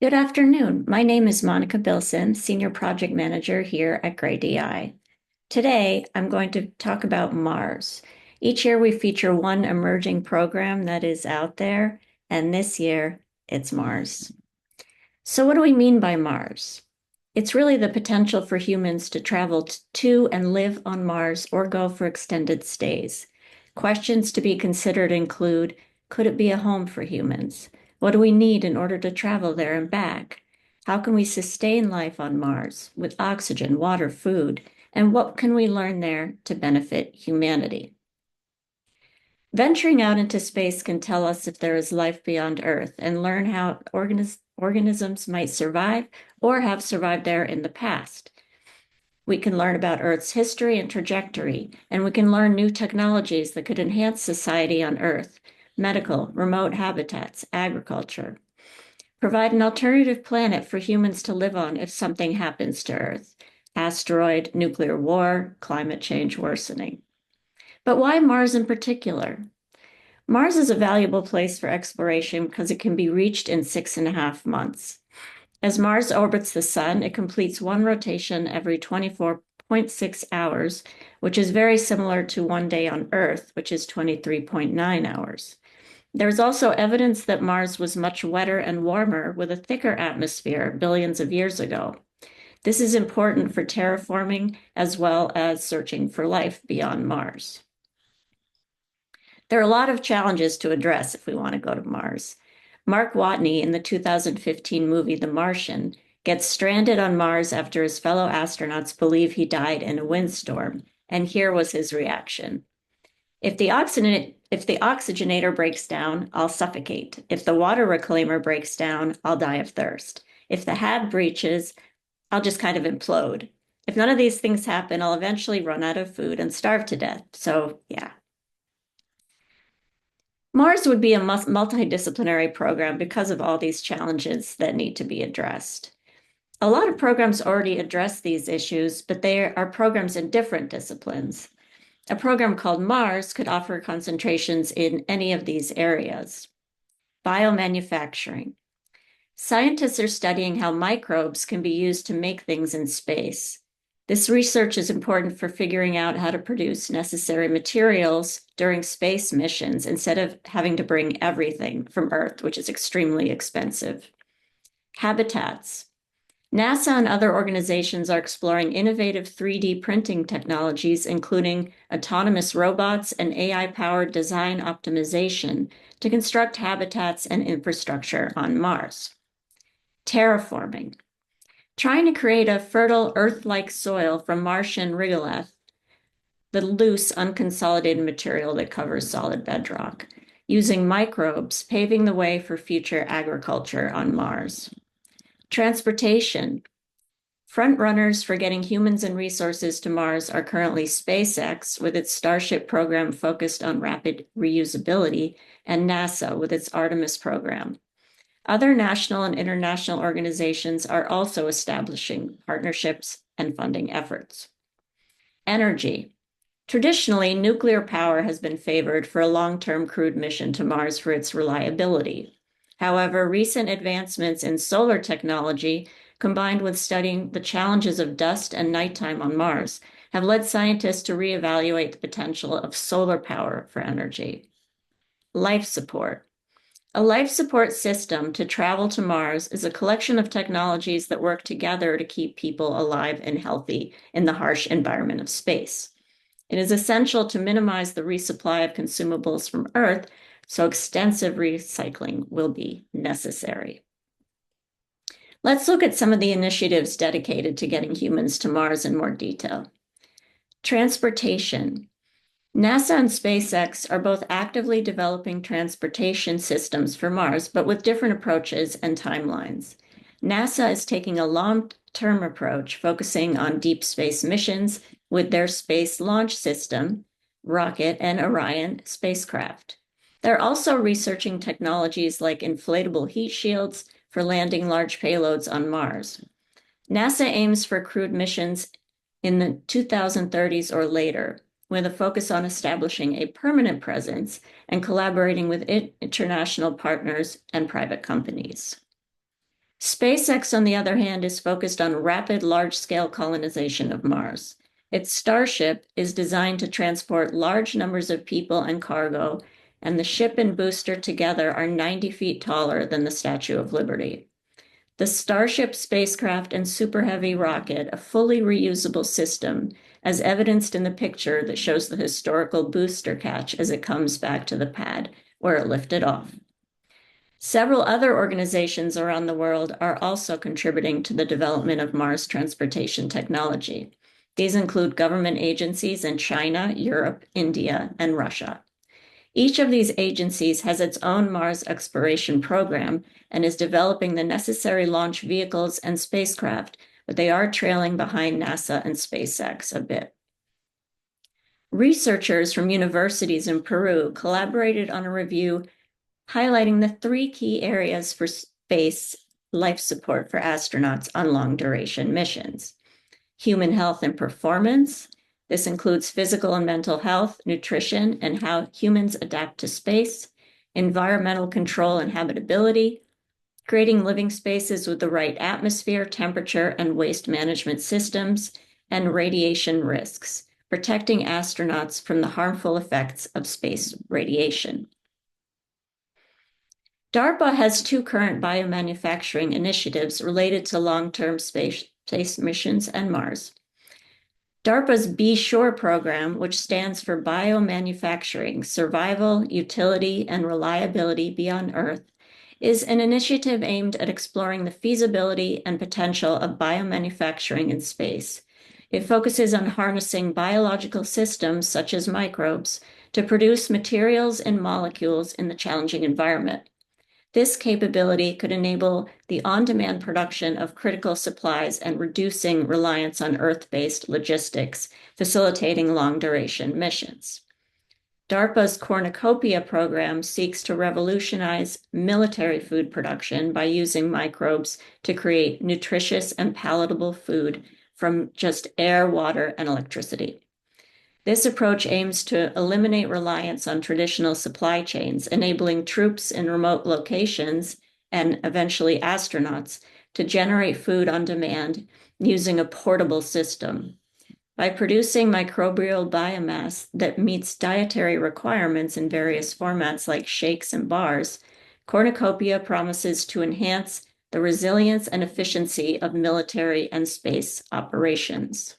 Good afternoon. My name is Monica Bilson, Senior Project Manager here at Gray DI. Today, I'm going to talk about Mars. Each year, we feature one emerging program that is out there, and this year, it's Mars. So, what do we mean by Mars? It's really the potential for humans to travel to and live on Mars or go for extended stays. Questions to be considered include, could it be a home for humans? What do we need in order to travel there and back? How can we sustain life on Mars with oxygen, water, food? And what can we learn there to benefit humanity? Venturing out into space can tell us if there is life beyond Earth and learn how organisms might survive or have survived there in the past. We can learn about Earth's history and trajectory, and we can learn new technologies that could enhance society on Earth, medical, remote habitats, agriculture. Provide an alternative planet for humans to live on if something happens to Earth. Asteroid, nuclear war, climate change worsening. But why Mars in particular? Mars is a valuable place for exploration because it can be reached in 6.5 months. As Mars orbits the Sun, it completes one rotation every 24.6 hours, which is very similar to one day on Earth, which is 23.9 hours. There's also evidence that Mars was much wetter and warmer with a thicker atmosphere billions of years ago. This is important for terraforming as well as searching for life beyond Mars. There are a lot of challenges to address if we want to go to Mars. Mark Watney in the 2015 movie The Martian gets stranded on Mars after his fellow astronauts believe he died in a windstorm, and here was his reaction. If the oxygenator breaks down, I'll suffocate. If the water reclaimer breaks down, I'll die of thirst. If the HAB breaches, I'll just kind of implode. If none of these things happen, I'll eventually run out of food and starve to death. So, yeah. Mars would be a multidisciplinary program because of all these challenges that need to be addressed. A lot of programs already address these issues, but there are programs in different disciplines. A program called Mars could offer concentrations in any of these areas. Biomanufacturing. Scientists are studying how microbes can be used to make things in space. This research is important for figuring out how to produce necessary materials during space missions instead of having to bring everything from Earth, which is extremely expensive. Habitats. NASA and other organizations are exploring innovative 3D printing technologies, including autonomous robots and AI-powered design optimization to construct habitats and infrastructure on Mars. Terraforming. Trying to create a fertile Earth-like soil from Martian regolith, the loose, unconsolidated material that covers solid bedrock, using microbes, paving the way for future agriculture on Mars. Transportation. Front runners for getting humans and resources to Mars are currently SpaceX with its Starship program focused on rapid reusability, and NASA with its Artemis program. Other national and international organizations are also establishing partnerships and funding efforts. Energy. Traditionally, nuclear power has been favored for a long-term crewed mission to Mars for its reliability. However, recent advancements in solar technology, combined with studying the challenges of dust and nighttime on Mars, have led scientists to reevaluate the potential of solar power for energy. Life support. A life support system to travel to Mars is a collection of technologies that work together to keep people alive and healthy in the harsh environment of space. It is essential to minimize the resupply of consumables from Earth, so extensive recycling will be necessary. Let's look at some of the initiatives dedicated to getting humans to Mars in more detail. Transportation. NASA and SpaceX are both actively developing transportation systems for Mars, but with different approaches and timelines. NASA is taking a long-term approach, focusing on deep space missions with their Space Launch System, rocket, and Orion spacecraft. They're also researching technologies like inflatable heat shields for landing large payloads on Mars. NASA aims for crewed missions in the 2030s or later, with a focus on establishing a permanent presence and collaborating with international partners and private companies. SpaceX, on the other hand, is focused on rapid, large-scale colonization of Mars. Its Starship is designed to transport large numbers of people and cargo, and the ship and booster together are 90 feet taller than the Statue of Liberty. The Starship spacecraft and Super Heavy rocket, a fully reusable system, as evidenced in the picture that shows the historical booster catch as it comes back to the pad where it lifted off. Several other organizations around the world are also contributing to the development of Mars transportation technology. These include government agencies in China, Europe, India, and Russia. Each of these agencies has its own Mars exploration program and is developing the necessary launch vehicles and spacecraft, but they are trailing behind NASA and SpaceX a bit. Researchers from universities in Peru collaborated on a review highlighting the 3 key areas for space life support for astronauts on long-duration missions: human health and performance. This includes physical and mental health, nutrition, and how humans adapt to space, environmental control and habitability, creating living spaces with the right atmosphere, temperature, and waste management systems, and radiation risks, protecting astronauts from the harmful effects of space radiation. DARPA has 2 current biomanufacturing initiatives related to long-term space missions and Mars. DARPA's B-SURE program, which stands for Biomanufacturing, Survival, Utility, and Reliability Beyond Earth, is an initiative aimed at exploring the feasibility and potential of biomanufacturing in space. It focuses on harnessing biological systems, such as microbes, to produce materials and molecules in the challenging environment. This capability could enable the on-demand production of critical supplies and reducing reliance on Earth-based logistics, facilitating long-duration missions. DARPA's Cornucopia program seeks to revolutionize military food production by using microbes to create nutritious and palatable food from just air, water, and electricity. This approach aims to eliminate reliance on traditional supply chains, enabling troops in remote locations and eventually astronauts to generate food on demand using a portable system. By producing microbial biomass that meets dietary requirements in various formats like shakes and bars, Cornucopia promises to enhance the resilience and efficiency of military and space operations.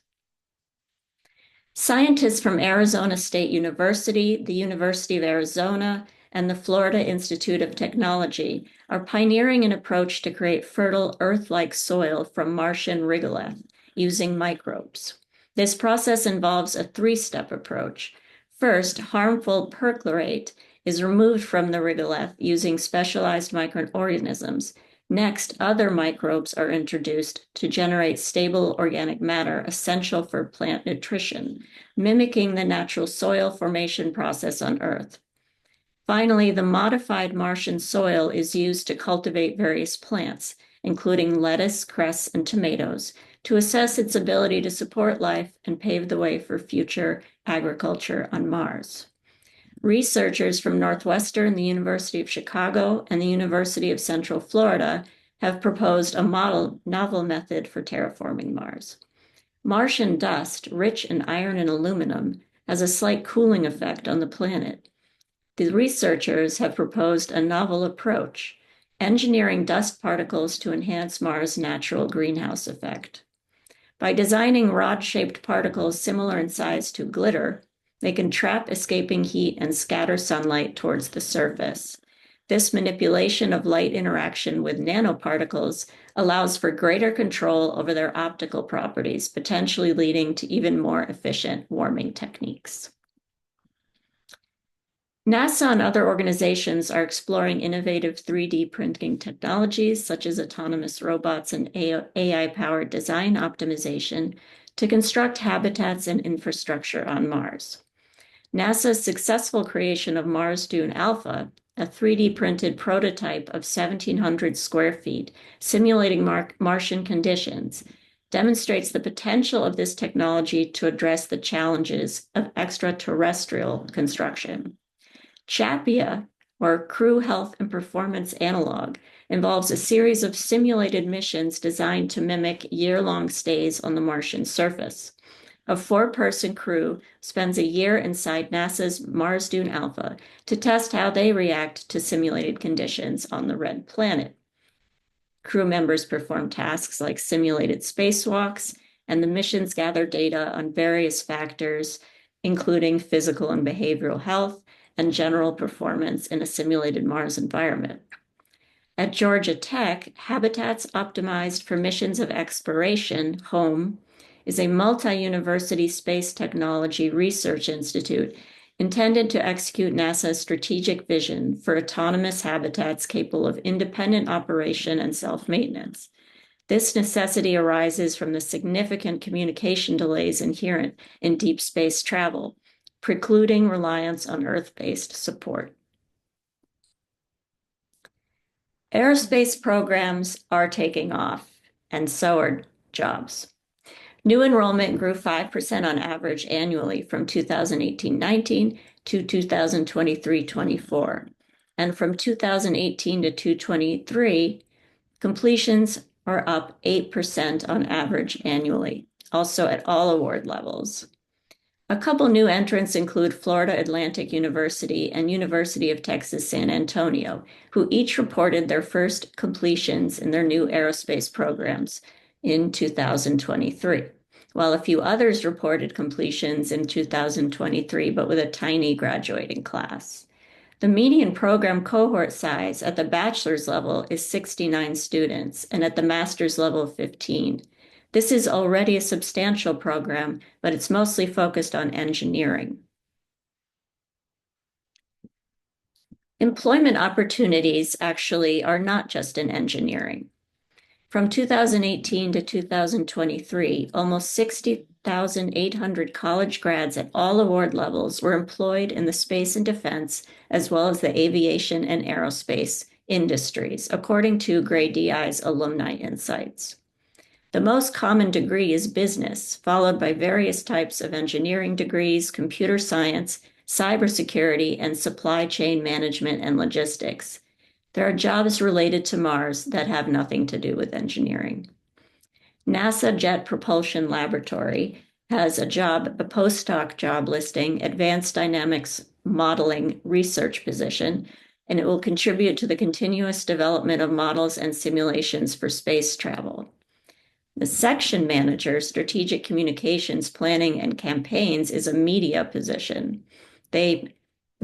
Scientists from Arizona State University, the University of Arizona, and the Florida Institute of Technology are pioneering an approach to create fertile Earth-like soil from Martian regolith using microbes. This process involves a 3-step approach. First, harmful perchlorate is removed from the regolith using specialized microorganisms. Next, other microbes are introduced to generate stable organic matter essential for plant nutrition, mimicking the natural soil formation process on Earth. Finally, the modified Martian soil is used to cultivate various plants, including lettuce, cress, and tomatoes, to assess its ability to support life and pave the way for future agriculture on Mars. Researchers from Northwestern, the University of Chicago, and the University of Central Florida have proposed a novel method for terraforming Mars. Martian dust, rich in iron and aluminum, has a slight cooling effect on the planet. The researchers have proposed a novel approach, engineering dust particles to enhance Mars' natural greenhouse effect. By designing rod-shaped particles similar in size to glitter, they can trap escaping heat and scatter sunlight towards the surface. This manipulation of light interaction with nanoparticles allows for greater control over their optical properties, potentially leading to even more efficient warming techniques. NASA and other organizations are exploring innovative 3D printing technologies, such as autonomous robots and AI-powered design optimization, to construct habitats and infrastructure on Mars. NASA's successful creation of Mars Dune Alpha, a 3D printed prototype of 1,700 square feet, simulating Martian conditions, demonstrates the potential of this technology to address the challenges of extraterrestrial construction. CHAPIA, or Crew Health and Performance Analog, involves a series of simulated missions designed to mimic year-long stays on the Martian surface. A four-person crew spends a year inside NASA's Mars Dune Alpha to test how they react to simulated conditions on the red planet. Crew members perform tasks like simulated spacewalks, and the missions gather data on various factors, including physical and behavioral health and general performance in a simulated Mars environment. At Georgia Tech, Habitats Optimized for Missions of Exploration, HOME, is a multi-university space technology research institute intended to execute NASA's strategic vision for autonomous habitats capable of independent operation and self-maintenance. This necessity arises from the significant communication delays inherent in deep space travel, precluding reliance on Earth-based support. Aerospace programs are taking off, and so are jobs. New enrollment grew 5% on average annually from 2018-19 to 2023-24. And from 2018 to 2023, completions are up 8% on average annually, also at all award levels. A couple new entrants include Florida Atlantic University and University of Texas San Antonio, who each reported their first completions in their new aerospace programs in 2023, while a few others reported completions in 2023, but with a tiny graduating class. The median program cohort size at the bachelor's level is 69 students, and at the master's level, 15. This is already a substantial program, but it's mostly focused on engineering. Employment opportunities actually are not just in engineering. From 2018 to 2023, almost 60,800 college grads at all award levels were employed in the space and defense, as well as the aviation and aerospace industries, according to Grade DI's Alumni Insights. The most common degree is business, followed by various types of engineering degrees, computer science, cybersecurity, and supply chain management and logistics. There are jobs related to Mars that have nothing to do with engineering. NASA Jet Propulsion Laboratory has a postdoc job listing, Advanced Dynamics Modeling Research position, and it will contribute to the continuous development of models and simulations for space travel. The section manager, strategic communications, planning, and campaigns is a media position. The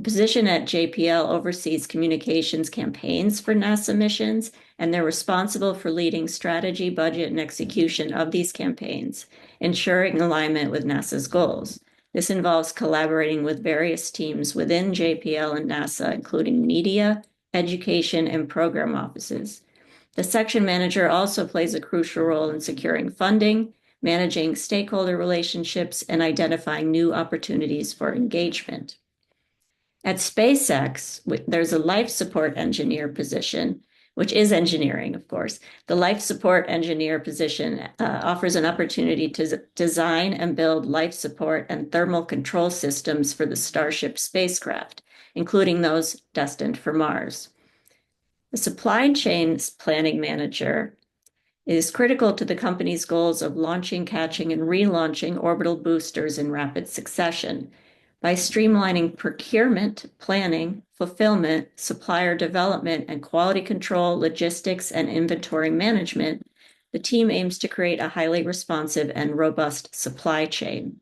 position at JPL oversees communications campaigns for NASA missions, and they're responsible for leading strategy, budget, and execution of these campaigns, ensuring alignment with NASA's goals. This involves collaborating with various teams within JPL and NASA, including media, education, and program offices. The section manager also plays a crucial role in securing funding, managing stakeholder relationships, and identifying new opportunities for engagement. At SpaceX, there's a life support engineer position, which is engineering, of course. The life support engineer position offers an opportunity to design and build life support and thermal control systems for the Starship spacecraft, including those destined for Mars. The supply chain planning manager is critical to the company's goals of launching, catching, and relaunching orbital boosters in rapid succession. By streamlining procurement, planning, fulfillment, supplier development, and quality control, logistics, and inventory management, the team aims to create a highly responsive and robust supply chain.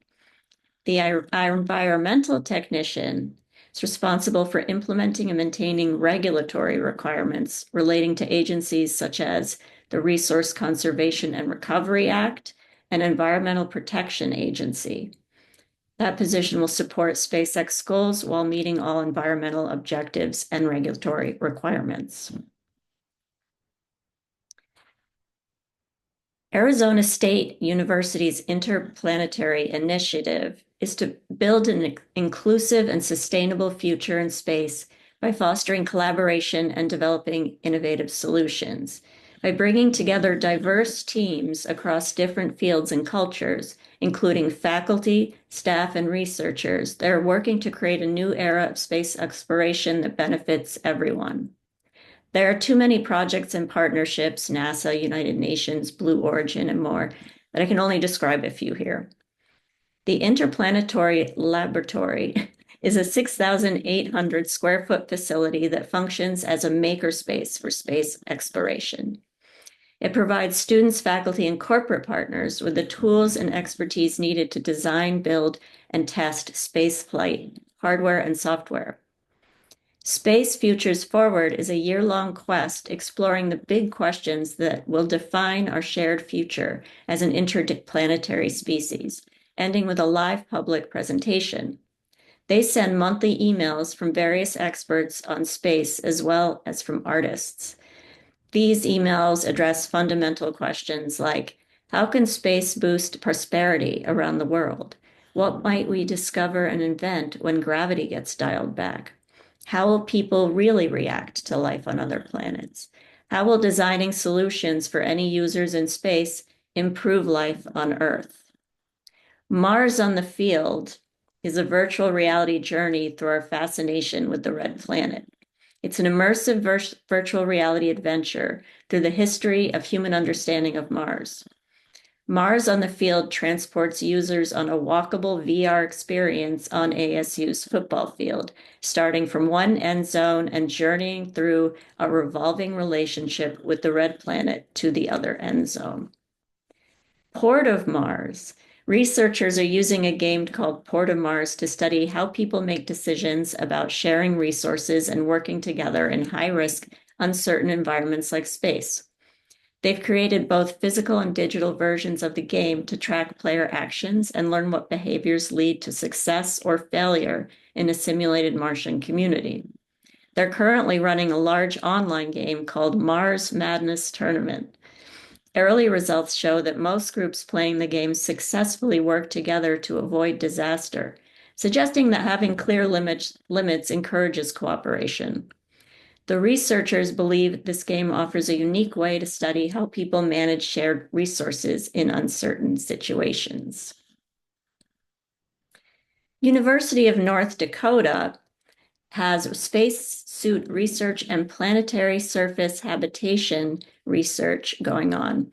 The environmental technician is responsible for implementing and maintaining regulatory requirements relating to agencies such as the Resource Conservation and Recovery Act and Environmental Protection Agency. That position will support SpaceX goals while meeting all environmental objectives and regulatory requirements. Arizona State University's Interplanetary Initiative is to build an inclusive and sustainable future in space by fostering collaboration and developing innovative solutions. By bringing together diverse teams across different fields and cultures, including faculty, staff, and researchers, they're working to create a new era of space exploration that benefits everyone. There are too many projects and partnerships, NASA, United Nations, Blue Origin, and more, that I can only describe a few here. The Interplanetary Laboratory is a 6,800 square foot facility that functions as a makerspace for space exploration. It provides students, faculty, and corporate partners with the tools and expertise needed to design, build, and test spaceflight hardware and software. Space Futures Forward is a year-long quest exploring the big questions that will define our shared future as an interplanetary species, ending with a live public presentation. They send monthly emails from various experts on space as well as from artists. These emails address fundamental questions like, how can space boost prosperity around the world? What might we discover and invent when gravity gets dialed back? How will people really react to life on other planets? How will designing solutions for any users in space improve life on Earth? Mars on the Field is a virtual reality journey through our fascination with the red planet. It's an immersive virtual reality adventure through the history of human understanding of Mars. Mars on the Field transports users on a walkable VR experience on ASU's football field, starting from one end zone and journeying through a revolving relationship with the red planet to the other end zone. Port of Mars. Researchers are using a game called Port of Mars to study how people make decisions about sharing resources and working together in high-risk, uncertain environments like space. They've created both physical and digital versions of the game to track player actions and learn what behaviors lead to success or failure in a simulated Martian community. They're currently running a large online game called Mars Madness Tournament. Early results show that most groups playing the game successfully work together to avoid disaster, suggesting that having clear limits encourages cooperation. The researchers believe this game offers a unique way to study how people manage shared resources in uncertain situations. University of North Dakota has spacesuit research and planetary surface habitation research going on.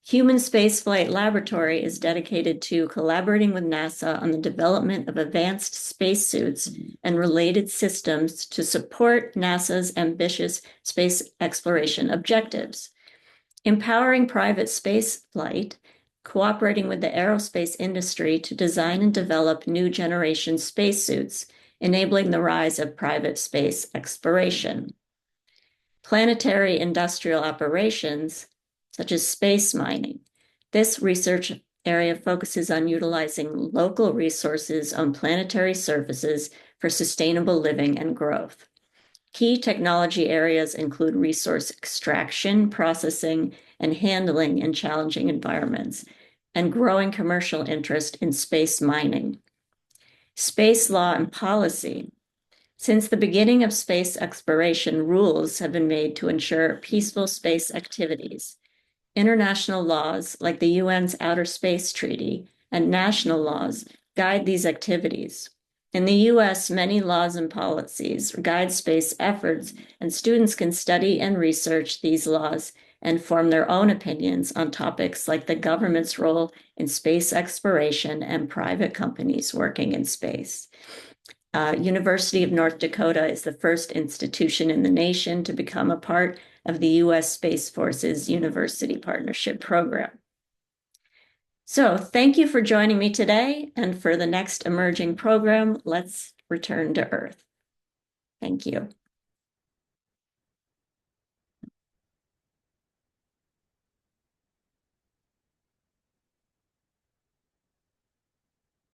Human Spaceflight Laboratory is dedicated to collaborating with NASA on the development of advanced spacesuits and related systems to support NASA's ambitious space exploration objectives. Empowering private space flight, cooperating with the aerospace industry to design and develop new generation spacesuits, enabling the rise of private space exploration. Planetary industrial operations, such as space mining. This research area focuses on utilizing local resources on planetary surfaces for sustainable living and growth. Key technology areas include resource extraction, processing, and handling in challenging environments, and growing commercial interest in space mining. Space law and policy. Since the beginning of space exploration, rules have been made to ensure peaceful space activities. International laws, like the UN's Outer Space Treaty, and national laws guide these activities. In the US, many laws and policies guide space efforts, and students can study and research these laws and form their own opinions on topics like the government's role in space exploration and private companies working in space. University of North Dakota is the first institution in the nation to become a part of the U.S. Space Force's University Partnership Program. So thank you for joining me today, and for the next emerging program, let's return to Earth. Thank you.